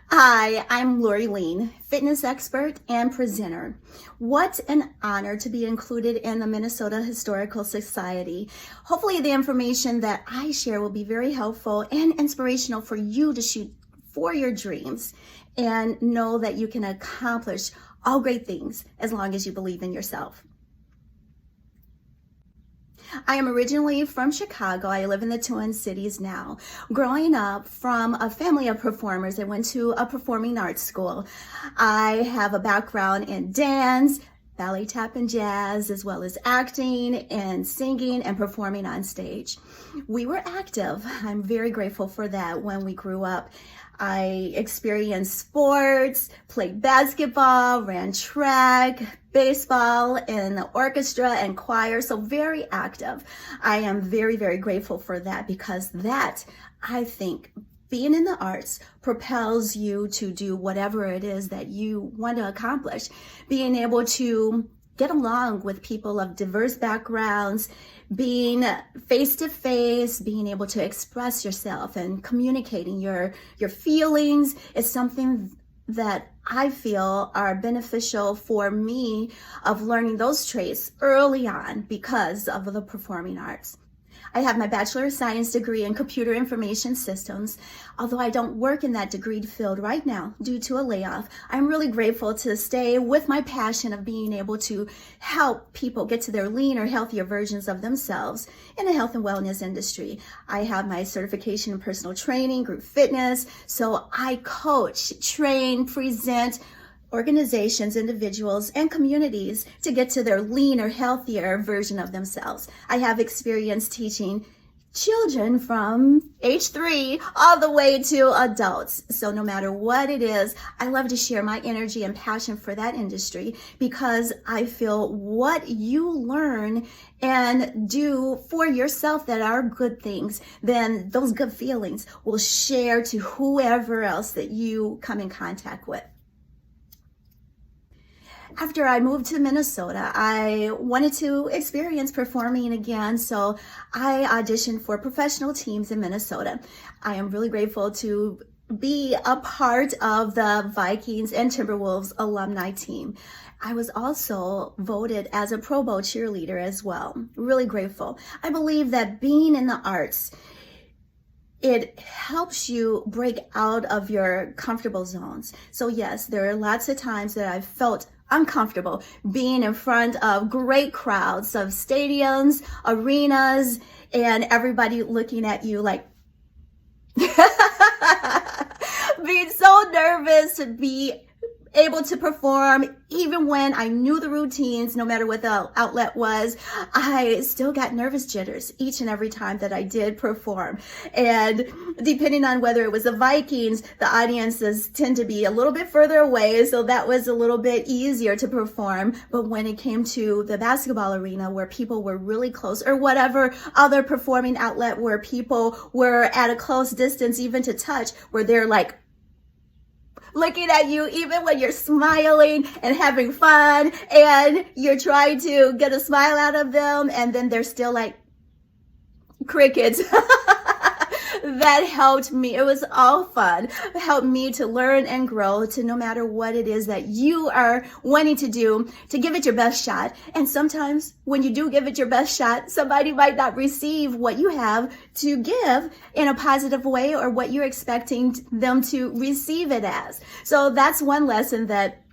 Hi, I'm LORRIE, fitness expert and presenter. What an honor to be included in the Minnesota Historical Society. Hopefully the information that I share will be very helpful and inspirational for you to shoot for your dreams and know that you can accomplish all great things as long as you believe in yourself. I am originally from Chicago. I live in the Twin Cities now. Growing up from a family of performers, I went to a performing arts school. I have a background in dance, ballet, tap, and jazz, as well as acting and singing and performing on stage. We were active. I'm very grateful for that when we grew up. I experienced sports, played basketball, ran track, baseball, in the orchestra and choir, so very active. I am very, very grateful for that because that, I think, being in the arts propels you to do whatever it is that you want to accomplish. Being able to get along with people of diverse backgrounds, being face-to-face, being able to express yourself and communicating your feelings is something that I feel are beneficial for me of learning those traits early on because of the performing arts. I have my Bachelor of Science degree in Computer Information Systems. Although I don't work in that degree field right now due to a layoff, I'm really grateful to stay with my passion of being able to help people get to their leaner, healthier versions of themselves in the health and wellness industry. I have my certification in personal training, group fitness, so I coach, train, present organizations, individuals, and communities to get to their leaner, healthier version of themselves. I have experience teaching children from age 3 all the way to adults. So no matter what it is, I love to share my energy and passion for that industry because I feel what you learn and do for yourself that are good things, then those good feelings will share to whoever else that you come in contact with. After I moved to Minnesota, I wanted to experience performing again, so I auditioned for professional teams in Minnesota. I am really grateful to be a part of the Vikings and Timberwolves alumni team. I was also voted as a Pro Bowl cheerleader as well. Really grateful. I believe that being in the arts, it helps you break out of your comfortable zones. So yes, there are lots of times that I've felt uncomfortable being in front of great crowds of stadiums, arenas, and everybody looking at you like being so nervous to be able to perform. Even when I knew the routines, no matter what the outlet was, I still got nervous jitters each and every time that I did perform. And depending on whether it was the Vikings, the audiences tend to be a little bit further away, so that was a little bit easier to perform. But when it came to the basketball arena where people were really close, or whatever other performing outlet where people were at a close distance even to touch, where they're like looking at you even when you're smiling and having fun and you're trying to get a smile out of them, and then they're still like crickets. That helped me. It was all fun. It helped me to learn and grow to, no matter what it is that you are wanting to do, to give it your best shot. And sometimes when you do give it your best shot, somebody might not receive what you have to give in a positive way or what you're expecting them to receive it as. So that's one lesson that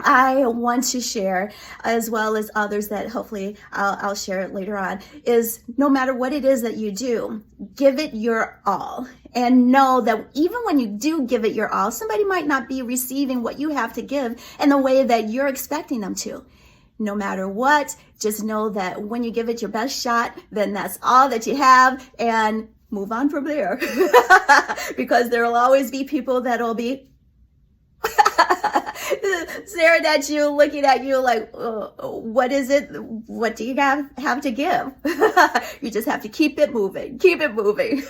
I want to share, as well as others that hopefully I'll share it later on, is no matter what it is that you do, give it your all. And know that even when you do give it your all, somebody might not be receiving what you have to give in the way that you're expecting them to. No matter what, just know that when you give it your best shot, then that's all that you have, and move on from there. Because there will always be people that will be staring at you, looking at you like, what is it? What do you have to give? You just have to keep it moving. Keep it moving.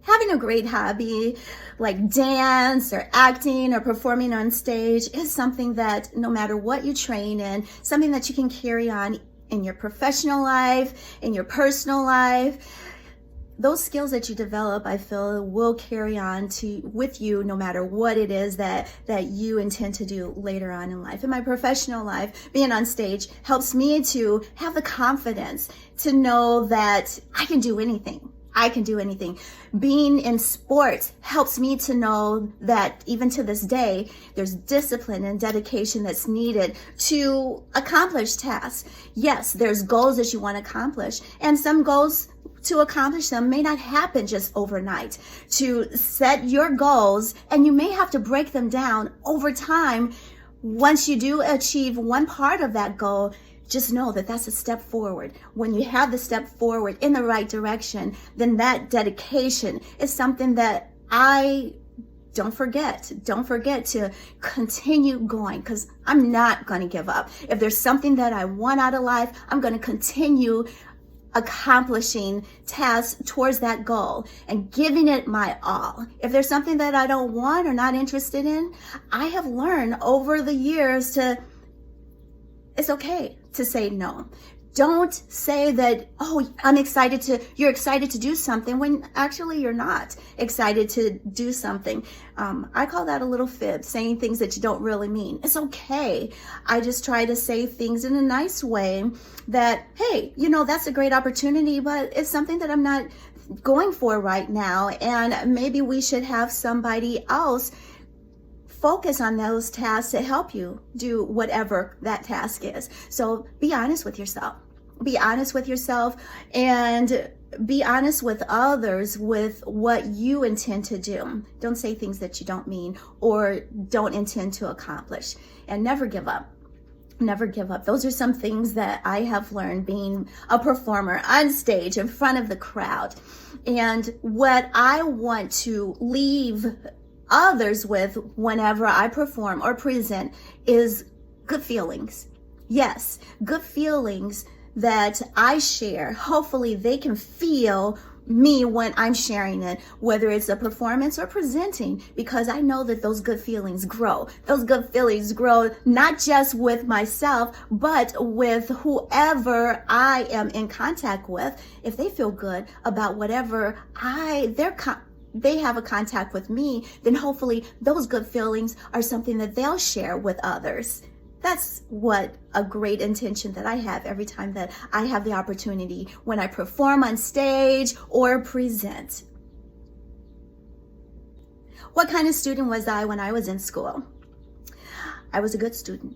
Having a great hobby like dance or acting or performing on stage is something that no matter what you train in, something that you can carry on in your professional life, in your personal life. those skills that you develop, I feel, will carry on with you no matter what it is that you intend to do later on in life. In my professional life, being on stage helps me to have the confidence to know that I can do anything. I can do anything. Being in sports helps me to know that even to this day, there's discipline and dedication that's needed to accomplish tasks. Yes, there's goals that you want to accomplish, and some goals to accomplish them may not happen just overnight. To set your goals, and you may have to break them down over time. Once you do achieve one part of that goal, just know that that's a step forward. When you have the step forward in the right direction, then that dedication is something that I don't forget to continue going, because I'm not going to give up. If there's something that I want out of life, I'm going to continue accomplishing tasks towards that goal and giving it my all. If there's something that I don't want or not interested in, I have learned over the years it's okay to say no. Don't say that, oh, you're excited to do something when actually you're not excited to do something. I call that a little fib, saying things that you don't really mean. It's okay. I just try to say things in a nice way that, hey, that's a great opportunity, but it's something that I'm not going for right now. And maybe we should have somebody else focus on those tasks to help you do whatever that task is. So be honest with yourself. Be honest with yourself and be honest with others with what you intend to do. Don't say things that you don't mean or don't intend to accomplish. And never give up. Never give up. Those are some things that I have learned being a performer on stage in front of the crowd. And what I want to leave others with whenever I perform or present is good feelings. Yes, good feelings that I share. Hopefully they can feel me when I'm sharing it, whether it's a performance or presenting, because I know that those good feelings grow. Those good feelings grow not just with myself, but with whoever I am in contact with. If they feel good about whatever they have a contact with me, then hopefully those good feelings are something that they'll share with others. That's what a great intention that I have every time that I have the opportunity when I perform on stage or present. What kind of student was I when I was in school? I was a good student.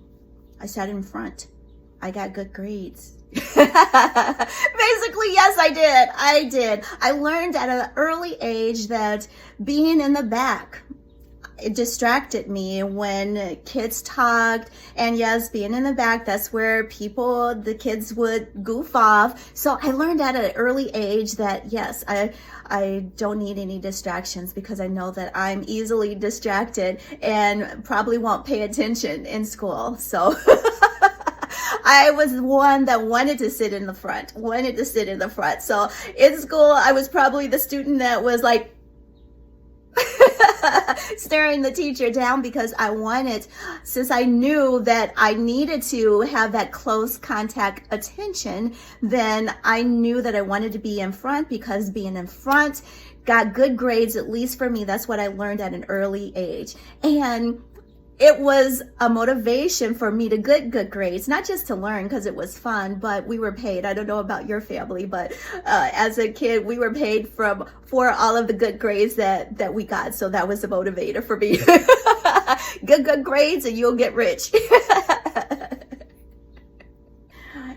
I sat in front. I got good grades. Basically, yes, I did. I learned at an early age that being in the back, it distracted me when kids talked. And yes, being in the back, that's where the kids would goof off. So I learned at an early age that yes, I don't need any distractions, because I know that I'm easily distracted and probably won't pay attention in school. So I was one that wanted to sit in the front. So in school, I was probably the student that was like staring the teacher down, because since I knew that I needed to have that close contact attention, then I knew that I wanted to be in front, because being in front got good grades, at least for me. That's what I learned at an early age. And it was a motivation for me to get good grades, not just to learn because it was fun, but we were paid. I don't know about your family, but as a kid, we were paid for all of the good grades that we got. So that was a motivator for me. Good grades and you'll get rich.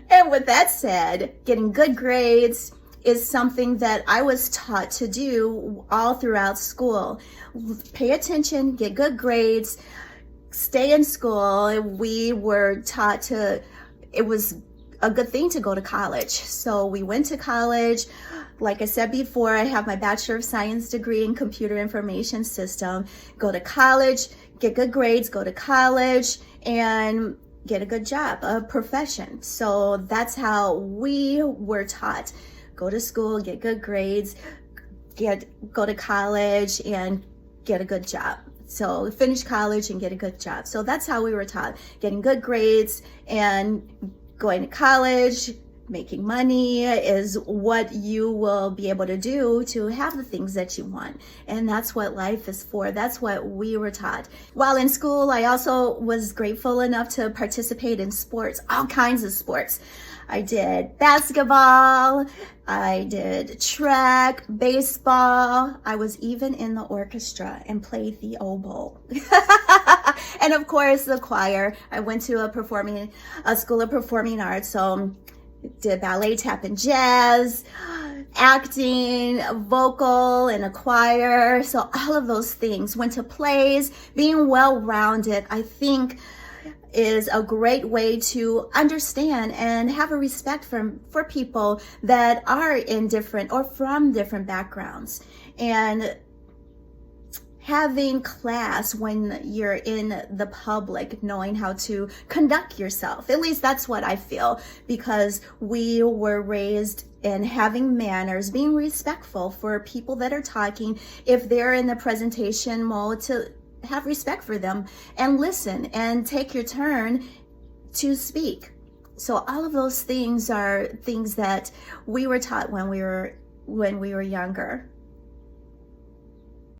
And with that said, getting good grades is something that I was taught to do all throughout school. Pay attention, get good grades, stay in school. We were taught it was a good thing to go to college. So we went to college. Like I said before, I have my Bachelor of Science degree in Computer Information System. Go to college, get good grades, go to college, and get a good job, a profession. So that's how we were taught. Go to school, get good grades, go to college, and get a good job. So finish college and get a good job. So that's how we were taught, getting good grades and going to college, making money is what you will be able to do to have the things that you want. And that's what life is for. That's what we were taught. While in school, I also was grateful enough to participate in sports, all kinds of sports. I did basketball, I did track, baseball. I was even in the orchestra and played the oboe. And of course, the choir. I went to a school of performing arts, so did ballet, tap, and jazz, acting, vocal, and a choir. So all of those things. Went to plays. Being well-rounded, I think, is a great way to understand and have a respect for people that are in different or from different backgrounds. And having class when you're in the public, knowing how to conduct yourself. At least that's what I feel, because we were raised in having manners, being respectful for people that are talking. If they're in the presentation mode, to have respect for them and listen and take your turn to speak. So all of those things are things that we were taught when we were younger.